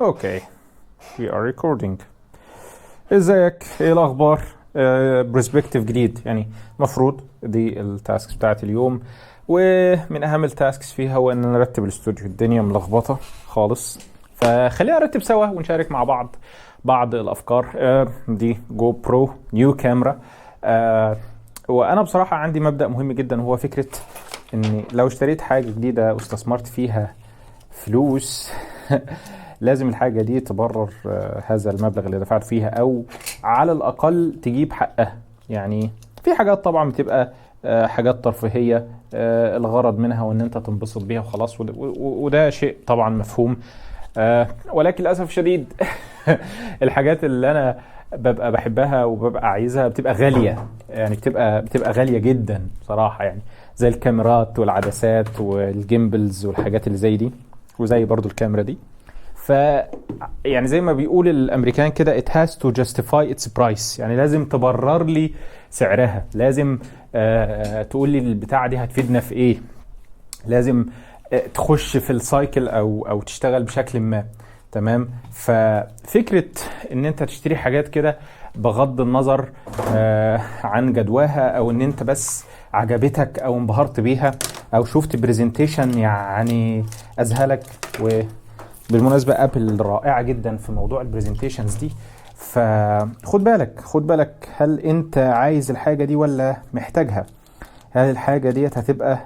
اوكي we are recording. ازيك؟ ايه الاخبار؟ برسبكتيف جديد، يعني مفروض دي التاسكس بتاعت اليوم، ومن اهم التاسكس فيها هو ان نرتب الاستوديو. الدنيا ملخبطه خالص، فخلينا نرتب سوا ونشارك مع بعض الافكار. دي جو برو نيو كاميرا. وانا بصراحه عندي مبدأ مهم جدا، هو فكره اني لو اشتريت حاجه جديده واستثمرت فيها فلوس لازم الحاجة دي تبرر هذا المبلغ اللي دفعت فيها، او على الاقل تجيب حقها. يعني في حاجات طبعا بتبقى حاجات ترفيهية، الغرض منها وان انت تنبسط بيها وخلاص، وده شيء طبعا مفهوم. ولكن للأسف شديد الحاجات اللي انا ببقى بحبها وببقى عايزها بتبقى غالية، يعني بتبقى غالية جدا صراحة، يعني زي الكاميرات والعدسات والجيمبلز والحاجات اللي زي دي، وزي برضو الكاميرا دي. ف يعني زي ما بيقول الامريكان كده it has to justify its price، يعني لازم تبرر لي سعرها، لازم تقول لي البتاعه دي هتفيدنا في ايه، لازم تخش في السايكل او تشتغل بشكل ما. تمام. ففكره ان انت تشتري حاجات كده بغض النظر عن جدواها، او ان انت بس عجبتك او انبهرت بيها او شفت بريزنتيشن يعني اذهلك. وبالمناسبه ابل رائعه جدا في موضوع البريزنتيشنز دي، فخد بالك هل انت عايز الحاجه دي ولا محتاجها؟ هل الحاجه ديت هتبقى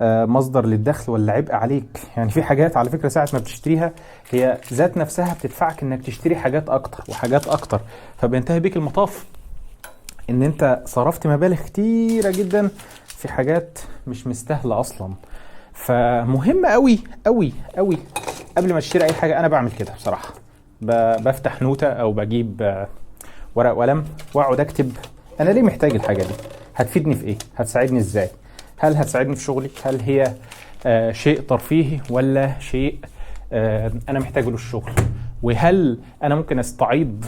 مصدر للدخل ولا عبء عليك؟ يعني في حاجات على فكرة ساعة ما بتشتريها هي ذات نفسها بتدفعك انك تشتري حاجات اكتر وحاجات اكتر، فبينتهي بيك المطاف ان انت صرفت مبالغ كتيرة جدا في حاجات مش مستاهلة اصلا. فمهم قوي قوي قوي قبل ما تشتري اي حاجة، انا بعمل كده بصراحة، بفتح نوتة او بجيب ورق وقلم واقعد اكتب انا ليه محتاج الحاجة دي، هتفيدني في ايه، هتساعدني ازاي، هل هتساعدني في شغلي، هل هي شيء ترفيهي ولا شيء انا محتاجه للشغل، وهل انا ممكن استعيض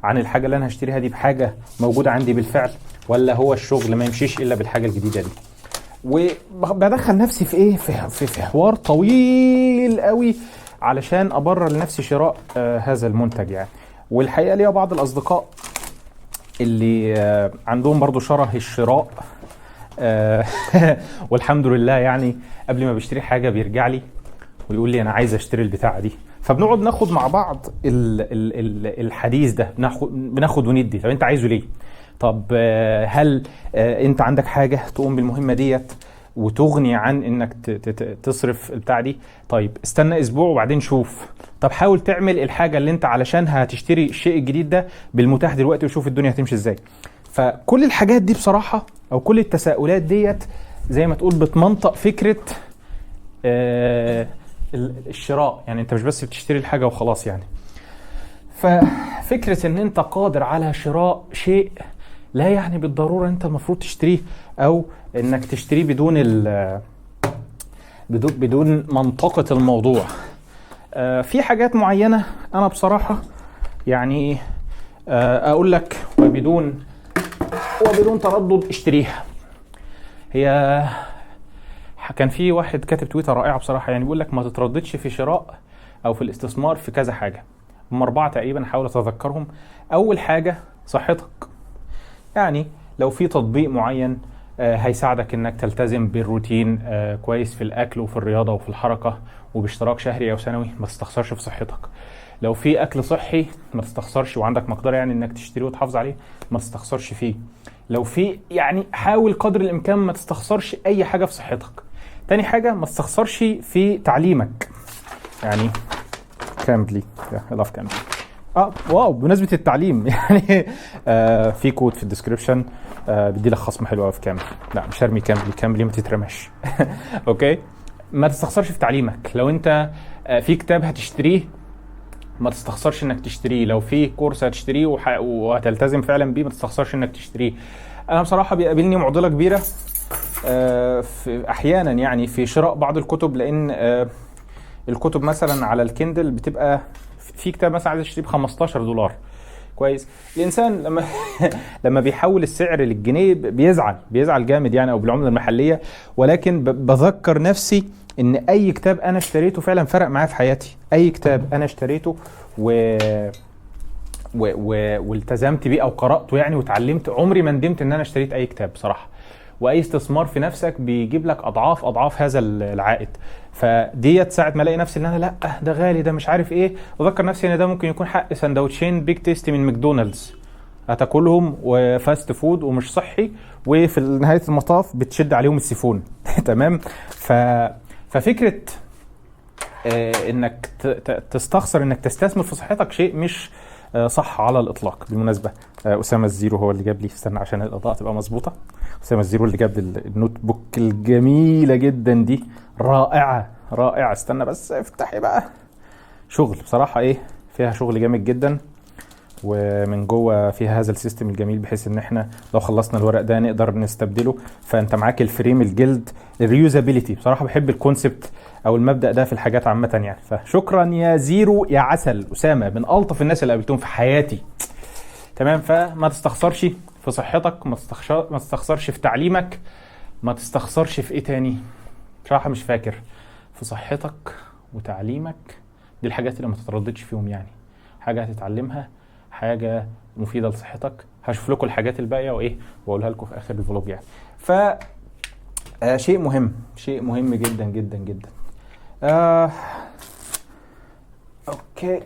عن الحاجة اللي انا هشتريها دي بحاجة موجودة عندي بالفعل، ولا هو الشغل ما يمشيش الا بالحاجة الجديدة دي. وبدخل نفسي في ايه، في حوار طويل قوي علشان ابرر لنفسي شراء هذا المنتج يعني. والحقيقة ليا بعض الاصدقاء اللي عندهم برضو شره الشراء والحمد لله، يعني قبل ما بيشتري حاجة بيرجع لي ويقول لي انا عايز اشتري البتاعة دي، فبنقعد ناخد مع بعض الحديث ده، بناخد وندي. طب انت عايزه ليه؟ طب هل انت عندك حاجة تقوم بالمهمة ديت وتغني عن انك تصرف البتاع دي؟ طيب استنى اسبوع وبعدين شوف. طب حاول تعمل الحاجة اللي انت علشانها هتشتري الشيء الجديد ده بالمتاح دلوقتي وشوف الدنيا هتمشي ازاي. فكل الحاجات دي بصراحة او كل التساؤلات ديت زي ما تقول بتمنطق فكرة الشراء، يعني انت مش بس بتشتري الحاجة وخلاص يعني. ففكرة ان انت قادر على شراء شيء لا يعني بالضرورة انت المفروض تشتريه، او انك تشتريه بدون منطقة الموضوع. في حاجات معينة انا بصراحة يعني اقول لك وبدون تردد اشتريها. هي كان في واحد كاتب تويتر رائعة بصراحة، يعني بيقول لك ما تترددش في شراء او في الاستثمار في كذا حاجة، هم 4 تقريبا حاول اتذكرهم. اول حاجة صحتك، يعني لو في تطبيق معين هيساعدك انك تلتزم بالروتين كويس في الاكل وفي الرياضة وفي الحركة وباشتراك شهري او سنوي، ما تستخسرش في صحتك. لو في اكل صحي ما تستخسرش، وعندك مقدرة يعني انك تشتريه وتحافظ عليه، ما تستخسرش فيه. لو في يعني حاول قدر الامكان ما تستخسرش اي حاجة في صحتك. تاني حاجة ما تستخسرش في تعليمك، يعني كامبلي لاف كامبلي واو بمناسبة التعليم يعني في كود في الديسكريبشن بدي لك خصم حلو قوي في كامبلي. لا مش هرمي كامبلي ما تترمش اوكي. ما تستخسرش في تعليمك، لو انت في كتاب هتشتريه ما تستخسرش انك تشتريه، لو في كورس هتشتريه وهتلتزم فعلا بيه ما تستخسرش انك تشتريه. انا بصراحة بيقابلني معضلة كبيرة في احيانا يعني في شراء بعض الكتب، لان الكتب مثلا على الكندل بتبقى في كتاب مثلا عايز اشتريه ب$15 كويس. الانسان لما لما بيحول السعر للجنيه بيزعل جامد يعني، او بالعمله المحليه. ولكن بذكر نفسي ان اي كتاب انا اشتريته فعلا فرق معايا في حياتي. اي كتاب انا اشتريته والتزمت بيه او قرأته يعني وتعلمت، عمري ما ندمت ان انا اشتريت اي كتاب بصراحة. واي استثمار في نفسك بيجيب لك اضعاف هذا العائد. فديت ساعة ما الاقي نفسي ان انا لا ده غالي ده مش عارف ايه، وذكر نفسي ان ده ممكن يكون حق سندوتشين بيج تيستي من ماكدونالدز هتاكلهم وفاست فود ومش صحي، وفي نهاية المطاف بتشد عليهم السيفون. تمام. ففكرة انك تستخسر انك تستثمر في صحتك شيء مش صح على الاطلاق. بالمناسبه اسامه الزيرو هو اللي جاب لي، استنى عشان الاضاءه تبقى مظبوطه. اسامه الزيرو اللي جاب لي النوت بوك الجميله جدا دي، رائعه. استنى بس افتحي بقى. شغل بصراحه ايه، فيها شغل جامد جدا، ومن جوه فيها هذا السيستم الجميل بحيث ان احنا لو خلصنا الورق ده نقدر نستبدله. فانت معاك الفريم الجلد، الريوزابيليتي. بصراحه بحب الكونسبت او المبدا ده في الحاجات عامه يعني. فشكرا يا زيرو يا عسل. اسامه من الطف الناس اللي قابلتهم في حياتي. تمام. فما تستخسرش في صحتك، ما تستخسرش في تعليمك، ما تستخسرش في ايه تاني بصراحه مش فاكر. في صحتك وتعليمك، دي الحاجات اللي ما تترددش فيهم يعني. حاجه هتتعلمها، حاجه مفيده لصحتك. هشوف لكم الحاجات الباقيه واقولها لكم في اخر الفلوج يعني. ف شيء مهم جدا جدا جدا. اوكي.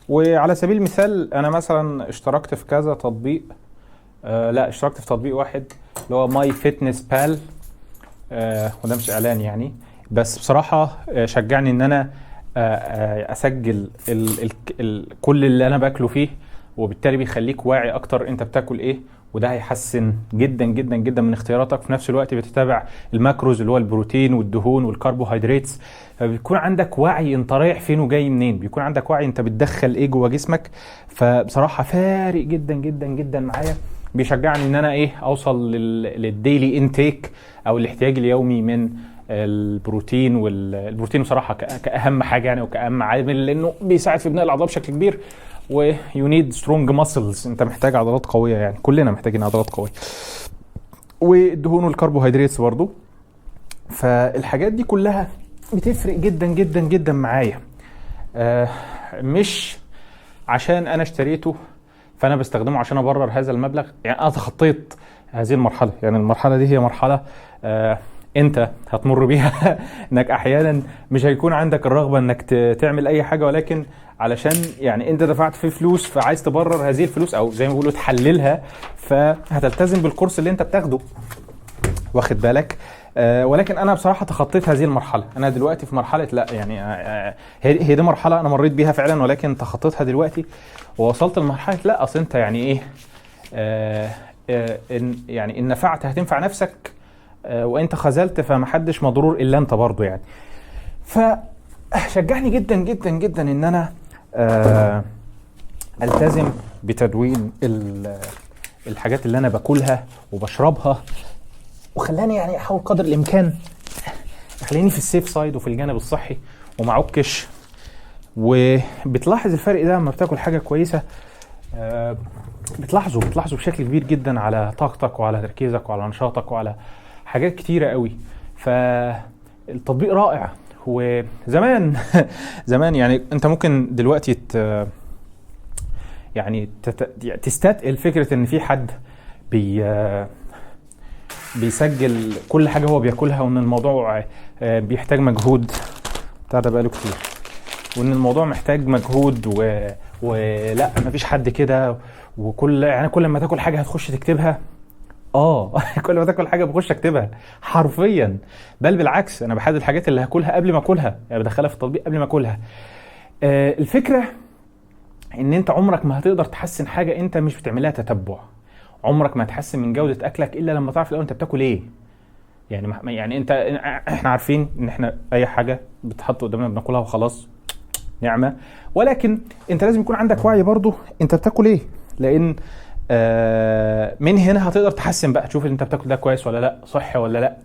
وعلى سبيل المثال انا مثلا اشتركت في كذا تطبيق. لا، اشتركت في تطبيق واحد اللي هو ماي فيتنس بال. وده مش اعلان يعني، بس بصراحة شجعني ان انا اسجل كل اللي انا باكله فيه، وبالتالي بيخليك واعي اكتر انت بتاكل ايه، وده هيحسن جدا جدا جدا من اختياراتك. في نفس الوقت بتتابع الماكروز اللي هو البروتين والدهون والكربوهيدرات، فبيكون عندك وعي انت رايح فين وجاي منين، بيكون عندك وعي انت بتدخل ايه جوه جسمك. فبصراحة فارق جدا جدا جدا معايا، بيشجعني ان انا اوصل للديلي انتيك او الاحتياج اليومي من البروتين. والبروتين بصراحة كأهم حاجة يعني، وكأهم عامل، لانه بيساعد في بناء العضلات بشكل كبير. ويو نيد سترونج ماسلز، انت محتاج عضلات قويه يعني، كلنا محتاجين عضلات قويه. والدهون والكربوهيدرات برضو. فالحاجات دي كلها بتفرق جدا جدا جدا معايا. مش عشان انا اشتريته فانا بستخدمه عشان ابرر هذا المبلغ يعني. انا تخطيت هذه المرحله يعني. المرحله دي هي مرحله انت هتمر بيها انك احيانا مش هيكون عندك الرغبه انك تعمل اي حاجه، ولكن علشان يعني انت دفعت فيه فلوس فعايز تبرر هذه الفلوس، او زي ما بيقولوا تحللها، فهتلتزم بالكورس اللي انت بتاخده، واخد بالك. ولكن انا بصراحه تخطيت هذه المرحله. انا دلوقتي في مرحله لا يعني هي دي مرحله انا مريت بيها فعلا، ولكن تخطيتها دلوقتي ووصلت لمرحله لا اصل انت يعني يعني ان نفعت هتنفع نفسك، وانت خذلت فمحدش مضرور الا انت برضو يعني. فشجعني جدا جدا جدا ان انا التزم بتدوين الحاجات اللي انا باكلها وبشربها، وخلاني يعني احاول قدر الامكان خليني في السيف سايد وفي الجانب الصحي وما عكش. وبتلاحظ الفرق ده لما بتاكل حاجه كويسه، بتلاحظه بشكل كبير جدا على طاقتك وعلى تركيزك وعلى نشاطك وعلى حاجات كتيره قوي. فالتطبيق رائع. وزمان زمان يعني انت ممكن دلوقتي يعني تستثقل فكره ان في حد بيسجل كل حاجه هو بياكلها، وان الموضوع بيحتاج مجهود. بتاع ده بقاله كتير، وان الموضوع محتاج مجهود ولا مفيش حد كده. يعني كل ما تاكل حاجه هتخش تكتبها. كل ما تاكل حاجه بخش اكتبها حرفيا. بل بالعكس، انا بحدد الحاجات اللي هاكلها قبل ما اكلها، يعني بدخلها في التطبيق قبل ما اكلها. الفكره ان انت عمرك ما هتقدر تحسن حاجه انت مش بتعملها تتبع. عمرك ما هتحسن من جودة اكلك الا لما تعرف الاول انت بتاكل ايه. يعني يعني انت، احنا عارفين ان احنا اي حاجة بتحط قدامنا بناكلها وخلاص، نعمة، ولكن انت لازم يكون عندك وعي برضو انت بتاكل ايه، لان من هنا هتقدر تحسن بقى، تشوف انت بتاكل ده كويس ولا لا، صحي ولا لا.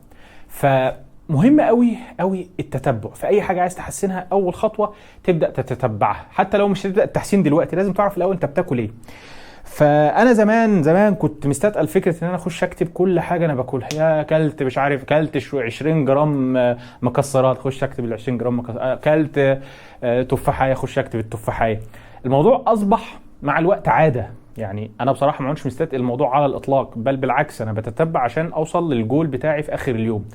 فمهم قوي قوي التتبع في اي حاجة عايز تحسنها. اول خطوة تبدأ تتتبعها، حتى لو مش هتبدأ التحسين دلوقتي لازم تعرف الاول انت بتاكل ايه. فانا زمان كنت مستثقل فكره ان انا اخش اكتب كل حاجه انا باكلها، يا اكلت مش عارف اكلت 20 جرام مكسرات، اخش اكتب ال 20 جرام مكسرات، اكلت تفاحه، اخش اكتب التفاحه. الموضوع اصبح مع الوقت عاده. يعني انا بصراحه ما كنتش مستثقل الموضوع على الاطلاق، بل بالعكس انا بتتبع عشان اوصل للجول بتاعي في اخر اليوم.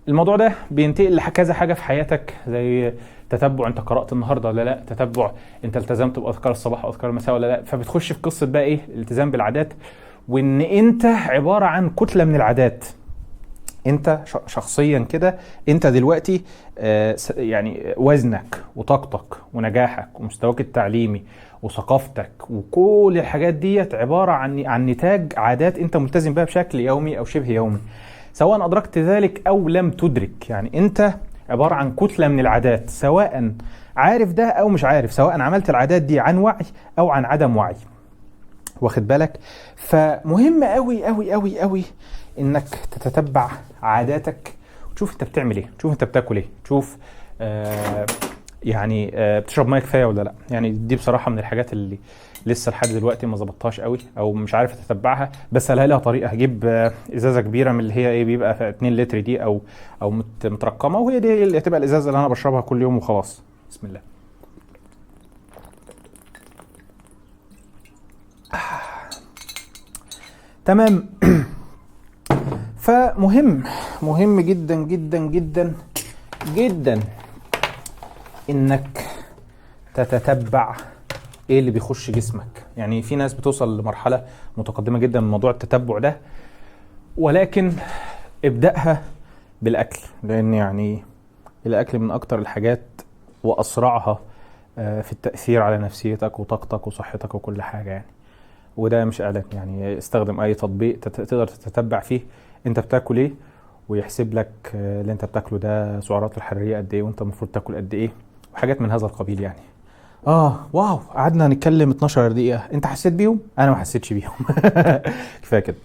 الموضوع ده بينتقل لكذا حاجه في حياتك، زي تتبع انت قرأت النهارده ولا لا، تتبع انت التزمت باذكار الصباح واذكار المساء ولا لا. فبتخش في قصه بقى ايه الالتزام بالعادات، وان انت عباره عن كتله من العادات. انت شخصيا كده انت دلوقتي يعني وزنك وطاقتك ونجاحك ومستواك التعليمي وثقافتك وكل الحاجات ديت عباره عن نتاج عادات انت ملتزم بها بشكل يومي او شبه يومي، سواء أدركت ذلك أو لم تدرك. يعني أنت عبارة عن كتلة من العادات، سواء عارف ده أو مش عارف، سواء عملت العادات دي عن وعي أو عن عدم وعي، واخد بالك؟ فمهم قوي قوي قوي قوي إنك تتتبع عاداتك وتشوف أنت بتعمل إيه، تشوف أنت بتاكل إيه، تشوف يعني بتشرب ميه كفايه ولا لا. يعني دي بصراحه من الحاجات اللي لسه لحد دلوقتي ما ظبطتهاش قوي او مش عارف اتتبعها، بس هلاقي لها طريقه. هجيب ازازه كبيره من اللي هي ايه بيبقى في 2 لتر دي او مترقمه، وهي دي اللي هتبقى الازازه اللي انا بشربها كل يوم وخلاص. بسم الله. تمام. فمهم جدا جدا جدا جدا انك تتتبع ايه اللي بيخش جسمك. يعني في ناس بتوصل لمرحلة متقدمة جدا من موضوع التتبع ده، ولكن ابدأها بالاكل، لان يعني الاكل من اكتر الحاجات واسرعها في التأثير على نفسيتك وطاقتك وصحتك وكل حاجة. يعني وده مش اعلان، يعني استخدم اي تطبيق تقدر تتتبع فيه انت بتاكل ايه، ويحسب لك اللي انت بتاكله ده سعراته الحرارية قد ايه، وانت المفروض تاكل قد ايه، وحاجات من هذا القبيل. يعني واو، قعدنا نتكلم 12 دقيقة، انت حسيت بيهم؟ انا ما حسيتش بيهم. كفاية كده.